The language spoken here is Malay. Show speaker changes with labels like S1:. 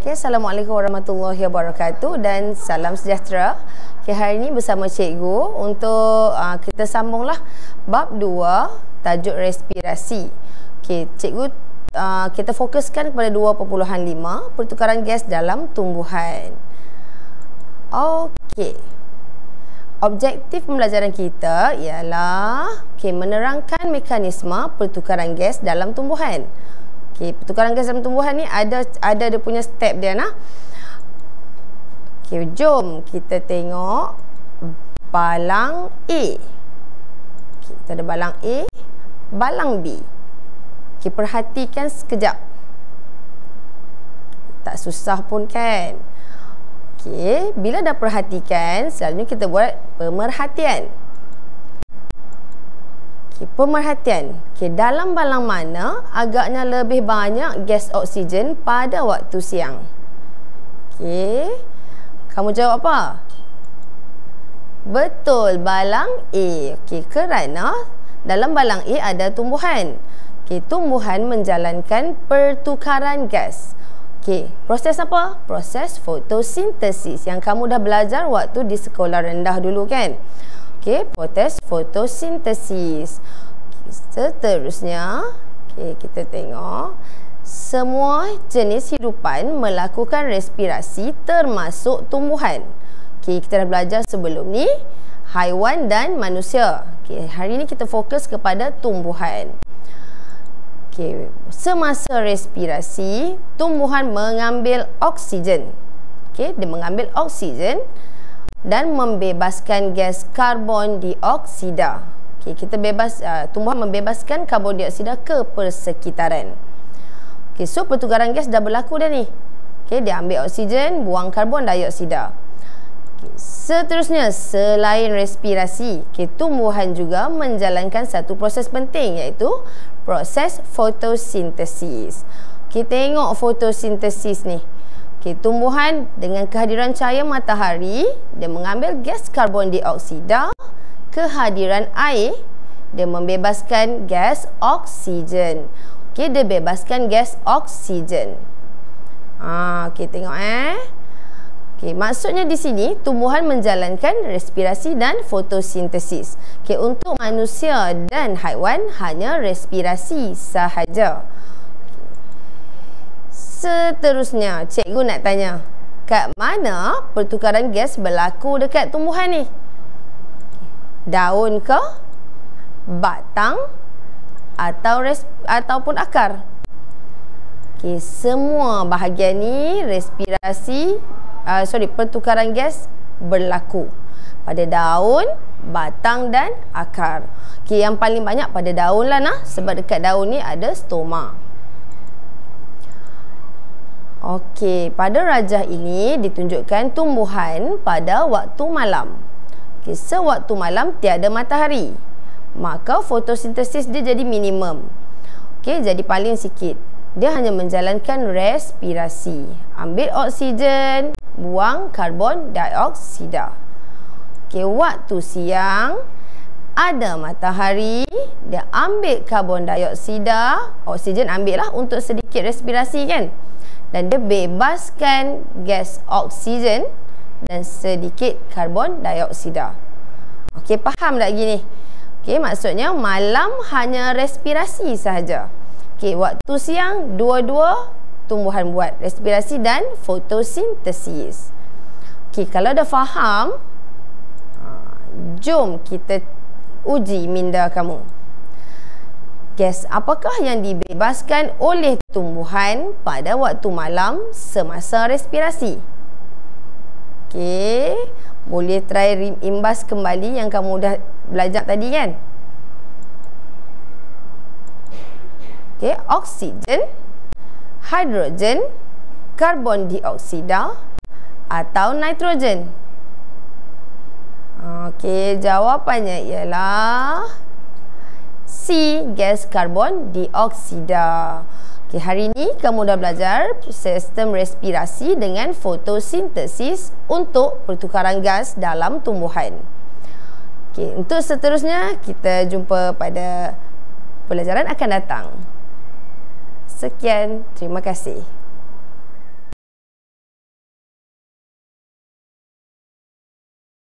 S1: Okay, Assalamualaikum warahmatullahi wabarakatuh dan salam sejahtera. Okay, hari ini bersama cikgu untuk kita sambunglah bab 2 tajuk respirasi. Okay, cikgu kita fokuskan kepada 2.5 pertukaran gas dalam tumbuhan. Okey. Objektif pembelajaran kita ialah menerangkan mekanisme pertukaran gas dalam tumbuhan. Pertukaran gas dalam tumbuhan ni ada dia punya step dia nah. Jom kita tengok balang A. Kita ada balang A, balang B. Perhatikan sekejap. Tak susah pun kan? Bila dah perhatikan, selalunya kita buat pemerhatian. Pemerhatian. Dalam balang mana agaknya lebih banyak gas oksigen pada waktu siang? Kamu jawab apa? Betul, balang A. Kerana dalam balang A ada tumbuhan. Tumbuhan menjalankan pertukaran gas. Proses apa? Proses fotosintesis yang kamu dah belajar waktu di sekolah rendah dulu kan? Proses fotosintesis. Seterusnya, kita tengok semua jenis hidupan melakukan respirasi termasuk tumbuhan. Kita dah belajar sebelum ni haiwan dan manusia. Hari ni kita fokus kepada tumbuhan. Semasa respirasi, tumbuhan mengambil oksigen. Dia mengambil oksigen dan membebaskan gas karbon dioksida. Tumbuhan membebaskan karbon dioksida ke persekitaran. So pertukaran gas dah berlaku dah ni. Dia ambil oksigen, buang karbon dioksida. Seterusnya, selain respirasi, tumbuhan juga menjalankan satu proses penting, iaitu proses fotosintesis. Tengok fotosintesis ni. Tumbuhan dengan kehadiran cahaya matahari, dia mengambil gas karbon dioksida. Kehadiran air, dia membebaskan gas oksigen. Dia bebaskan gas oksigen. Tengok maksudnya di sini tumbuhan menjalankan respirasi dan fotosintesis. Untuk manusia dan haiwan hanya respirasi sahaja. Seterusnya, cikgu nak tanya, kat mana pertukaran gas berlaku dekat tumbuhan ni? Daun ke? Batang? Ataupun akar? Semua bahagian ni pertukaran gas berlaku pada daun, batang dan akar. Yang paling banyak pada daun lah nah, sebab dekat daun ni ada stoma. Pada rajah ini ditunjukkan tumbuhan pada waktu malam. Sewaktu malam tiada matahari, maka fotosintesis dia jadi minimum. Jadi paling sikit. Dia hanya menjalankan respirasi. Ambil oksigen, buang karbon dioksida. Waktu siang ada matahari, dia ambil karbon dioksida, oksigen ambil lah untuk sedikit respirasi kan. Dan dia bebaskan gas oksigen dan sedikit karbon dioksida. Faham tak gini? Maksudnya malam hanya respirasi sahaja. Waktu siang dua-dua tumbuhan buat respirasi dan fotosintesis. Kalau dah faham, jom kita uji minda kamu. Gas apakah yang dibebaskan oleh tumbuhan pada waktu malam semasa respirasi? Boleh try imbas kembali yang kamu dah belajar tadi kan? Oksigen, hidrogen, karbon dioksida atau nitrogen? Jawapannya ialah C, gas karbon dioksida. Hari ini kamu dah belajar sistem respirasi dengan fotosintesis untuk pertukaran gas dalam tumbuhan. Untuk seterusnya kita jumpa pada pelajaran akan datang. Sekian, terima kasih.